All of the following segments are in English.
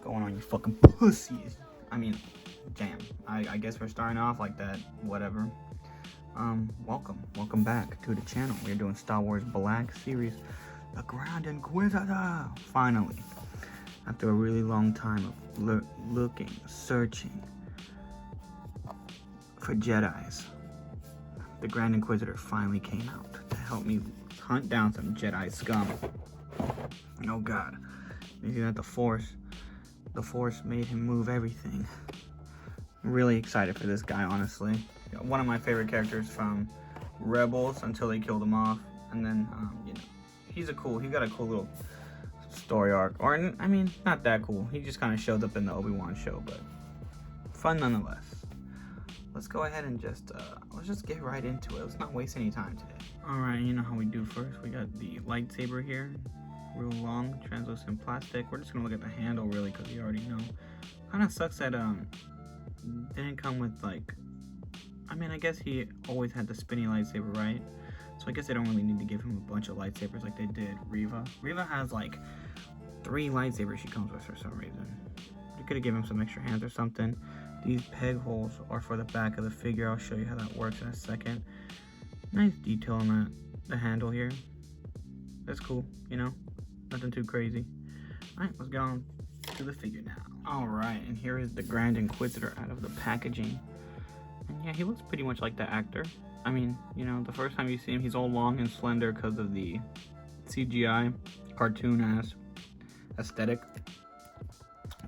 going on, you fucking pussies? I mean, damn. I guess we're starting off like that. Whatever. Welcome back to the channel. We're doing Star Wars Black Series, the Grand Inquisitor. Finally, after a really long time of looking, searching for Jedis, the Grand Inquisitor finally came out to help me hunt down some Jedi scum. Oh God, you see that the Force made him move everything. I'm really excited for this guy, honestly. One of my favorite characters from Rebels until they killed him off, and then you know, he got a cool little story arc, or I mean, not that cool. He just kind of showed up in the Obi-Wan show, but fun nonetheless. Let's go ahead and let's just get right into it. Let's not waste any time today. All right, you know how we do first. We got the lightsaber here, real long, translucent plastic. We're just gonna look at the handle really, because you already know. Kind of sucks that didn't come with, like, I mean, I guess he always had the spinny lightsaber, right? So I guess they don't really need to give him a bunch of lightsabers like they did Reva. Reva has like 3 lightsabers she comes with for some reason. They could have given him some extra hands or something. These peg holes are for the back of the figure. I'll show you how that works in a second. Nice detail on the handle here. That's cool, you know? Nothing too crazy. Alright, let's go on to the figure now. Alright, and here is the Grand Inquisitor out of the packaging. And yeah, he looks pretty much like the actor. I mean, you know, the first time you see him, he's all long and slender because of the CGI, cartoon-ass aesthetic.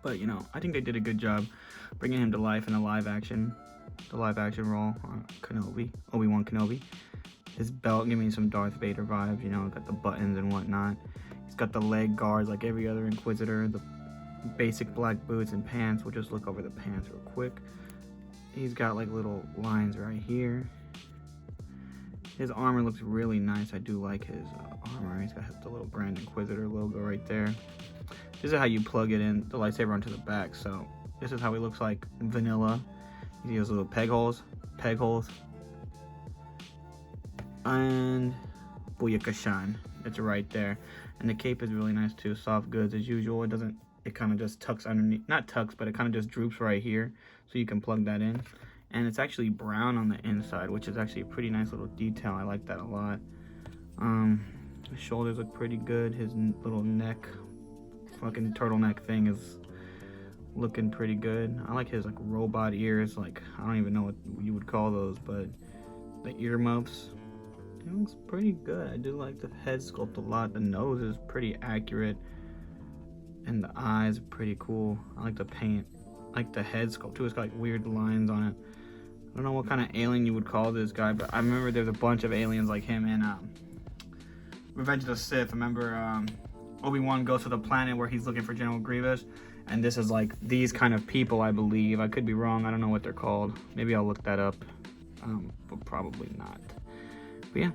But, you know, I think they did a good job bringing him to life in the live action role on Kenobi, Obi-Wan Kenobi. His belt gave me some Darth Vader vibes, you know, got the buttons and whatnot. He's got the leg guards like every other Inquisitor, the basic black boots and pants. We'll just look over the pants real quick. He's got like little lines right here. His armor looks really nice. I do like his armor. He's got the little Grand Inquisitor logo right there. This is how you plug it in, the lightsaber onto the back. So this is how he looks like vanilla. You see those little peg holes, and Booyakashan. It's right there. And the cape is really nice too. Soft goods as usual. It kind of just tucks underneath, not tucks, but it kind of just droops right here, so you can plug that in. And it's actually brown on the inside, which is actually a pretty nice little detail. I like that a lot. His shoulders look pretty good. His little neck, fucking turtleneck thing is looking pretty good. I like his like robot ears. Like, I don't even know what you would call those, but the earmuffs, it looks pretty good. I do like the head sculpt a lot. The nose is pretty accurate, and the eyes are pretty cool. I like the paint. I like the head sculpt too. It's got like weird lines on it. I don't know what kind of alien you would call this guy, but I remember there's a bunch of aliens like him in Revenge of the Sith. Remember Obi-Wan goes to the planet where he's looking for General Grievous, and this is like these kind of people, I believe. I could be wrong. I don't know what they're called. Maybe I'll look that up, but probably not. But yeah,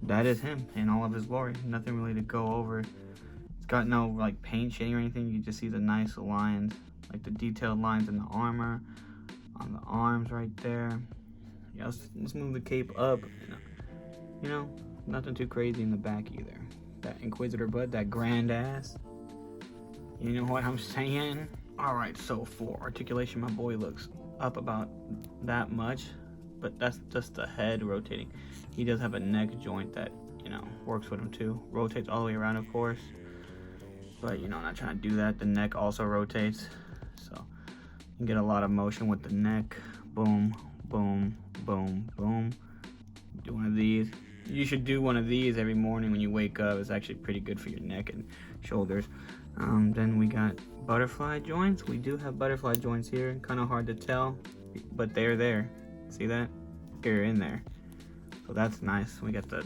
that is him in all of his glory. Nothing really to go over. It's got no like paint shading or anything. You just see the nice lines, like the detailed lines in the armor, on the arms right there. Yeah, let's move the cape up. You know, nothing too crazy in the back either. That Inquisitor butt, that grand ass. You know what I'm saying? Alright, so for articulation, my boy looks up about that much, but that's just the head rotating. He does have a neck joint that, you know, works with him too. Rotates all the way around, of course. But, you know, I'm not trying to do that. The neck also rotates. So, you can get a lot of motion with the neck. Boom, boom, boom, boom. Do one of these. You should do one of these every morning when you wake up. It's actually pretty good for your neck and shoulders. Then we got butterfly joints. We do have butterfly joints here. Kind of hard to tell, but they're there. See that? They're in there. So that's nice. We got the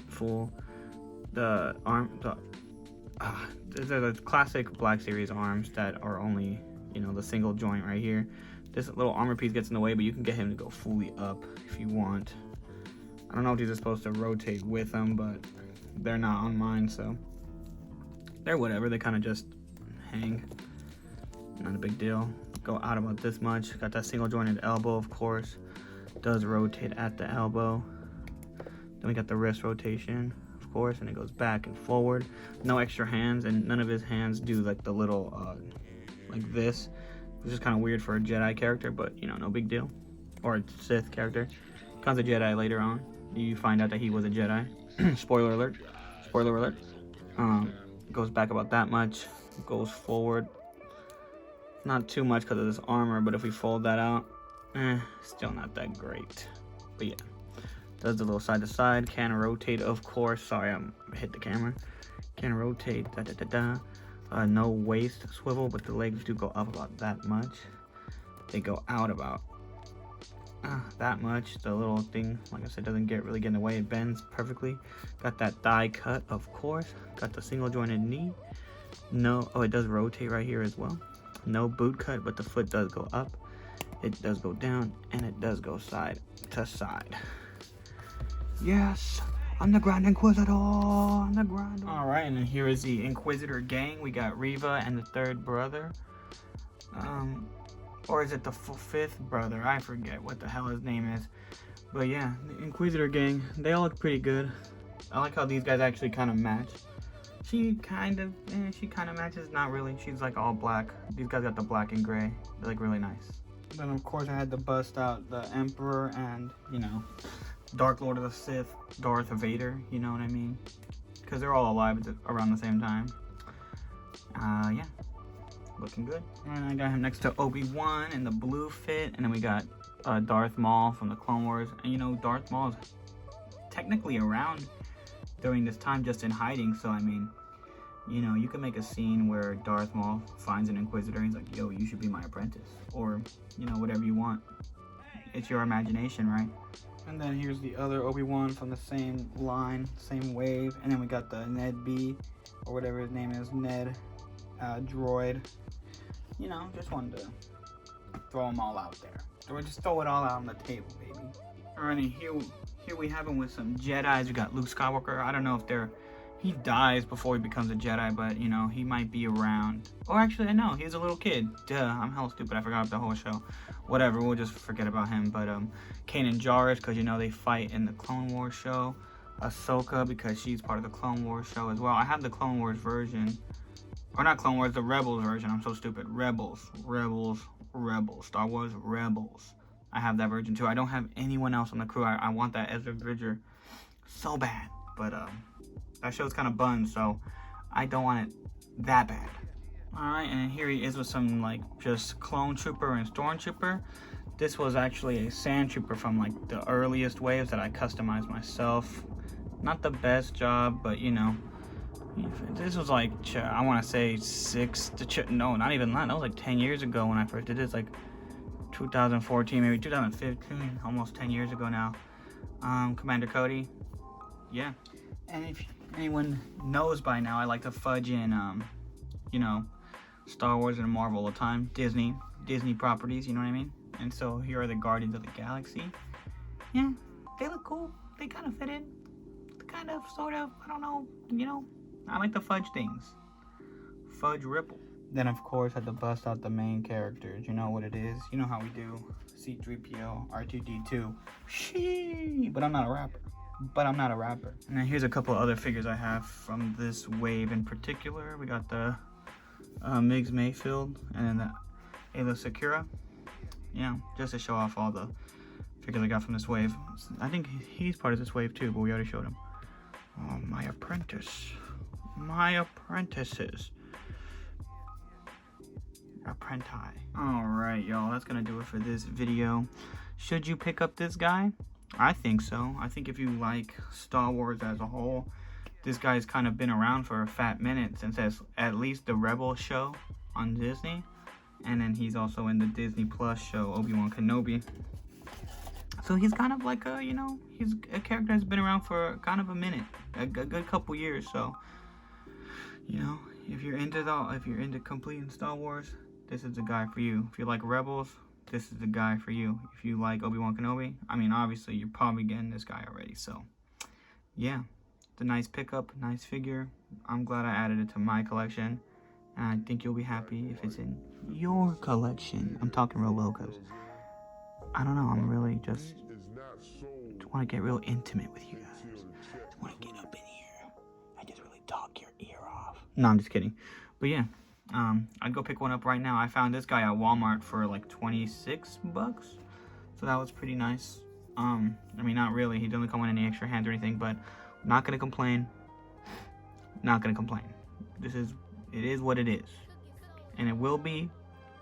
the classic Black Series arms that are only, you know, the single joint right here. This little armor piece gets in the way, but you can get him to go fully up if you want. I don't know if these are supposed to rotate with them, but they're not on mine, so they're whatever. They kind of just hang. Not a big deal. Go out about this much. Got that single jointed elbow, of course. Does rotate at the elbow. Then we got the wrist rotation, of course, and it goes back and forward. No extra hands, and none of his hands do like the little like this, which is kind of weird for a Jedi character, but you know, no big deal. Or a Sith character. Becomes a Jedi later on. You find out that he was a Jedi. Spoiler alert. Spoiler alert. Goes back about that much. Goes forward. Not too much because of this armor, but if we fold that out, still not that great. But yeah. Does the little side to side. Can rotate, of course. Sorry, I hit the camera. Can rotate. No waist swivel, but the legs do go up about that much. They go out about that much. The little thing, like I said, doesn't really get in the way. It bends perfectly. Got that thigh cut, of course. Got the single jointed knee. No, it does rotate right here as well. No boot cut, but the foot does go up. It does go down, and it does go side to side. Yes, I'm the Grand Inquisitor. I'm the Grand. All right, and then here is the Inquisitor gang. We got Reva and the third brother. Or is it the fifth brother? I forget what the hell his name is. But yeah, the Inquisitor gang, they all look pretty good. I like how these guys actually kind of match. She kind of matches, not really. She's like all black. These guys got the black and gray. They're like really nice. Then of course I had to bust out the Emperor and, you know, Dark Lord of the Sith, Darth Vader, you know what I mean? Because they're all alive around the same time. Yeah. Looking good. And I got him next to Obi-Wan in the blue fit. And then we got Darth Maul from the Clone Wars. And you know, Darth Maul is technically around during this time, just in hiding. So, I mean, you know, you can make a scene where Darth Maul finds an Inquisitor. And he's like, yo, you should be my apprentice. Or, you know, whatever you want. It's your imagination, right? And then here's the other Obi-Wan from the same line, same wave. And then we got the Ned B, or whatever his name is, Ned droid. You know, just wanted to throw them all out there. So we just throw it all out on the table, baby. Alright, and here we have him with some Jedis. We got Luke Skywalker. I don't know if he dies before he becomes a Jedi, but you know, he might be around. Or actually, I know, he's a little kid. Duh, I'm hella stupid. I forgot the whole show. Whatever, we'll just forget about him. But Kanan Jarrus, because you know they fight in the Clone Wars show. Ahsoka, because she's part of the Clone Wars show as well. I have the Clone Wars version. Or not Clone Wars, the Rebels version. I'm so stupid. Rebels. Star Wars Rebels. I have that version too. I don't have anyone else on the crew. I want that Ezra Bridger so bad. But that show's kind of buns, so I don't want it that bad. Alright, and here he is with some like just Clone Trooper and Stormtrooper. This was actually a Sand Trooper from like the earliest waves that I customized myself. Not the best job, but you know. This was like, I want to say no, not even that. That was like 10 years ago when I first did this, like 2014, maybe 2015, almost 10 years ago now. Commander Cody, yeah. And if anyone knows by now, I like to fudge in, you know, Star Wars and Marvel all the time. Disney properties, you know what I mean? And so here are the Guardians of the Galaxy. Yeah, they look cool. They kind of fit in. Kind of, sort of, I don't know, you know. I like to fudge things. Fudge Ripple. Then, of course, had to bust out the main characters. You know what it is. You know how we do. C-3PO, R2-D2. Shee! But I'm not a rapper. And then here's a couple other figures I have from this wave in particular. We got the Migs Mayfield and then the Ayla Secura. Yeah, just to show off all the figures I got from this wave. I think he's part of this wave too, but we already showed him. Oh, my apprentices. Apprenti. Alright, y'all, that's gonna do it for this video. Should you pick up this guy? I think so. I think if you like Star Wars as a whole, this guy's kind of been around for a fat minute since at least the Rebels show on Disney. And then he's also in the Disney Plus show, Obi-Wan Kenobi. So he's kind of like a, you know, he's a character that's been around for kind of a minute, a good couple years. So, you know, if you're into completing Star Wars, this is the guy for you. If you like Rebels, this is the guy for you. If you like Obi-Wan Kenobi, I mean, obviously you're probably getting this guy already. So, yeah, it's a nice pickup, nice figure. I'm glad I added it to my collection, and I think you'll be happy if it's in your collection. I'm talking real low because I don't know, I'm really just want to get real intimate with you guys. I want to get up in here. I just really talk your ear off. No, I'm just kidding. But yeah, I'd go pick one up right now. I found this guy at Walmart for like 26 bucks. So that was pretty nice. I mean, not really. He doesn't come with any extra hands or anything, but not gonna complain. Not gonna complain. It is what it is. And it will be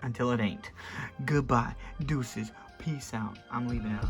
until it ain't. Goodbye. Deuces. Peace out. I'm leaving out.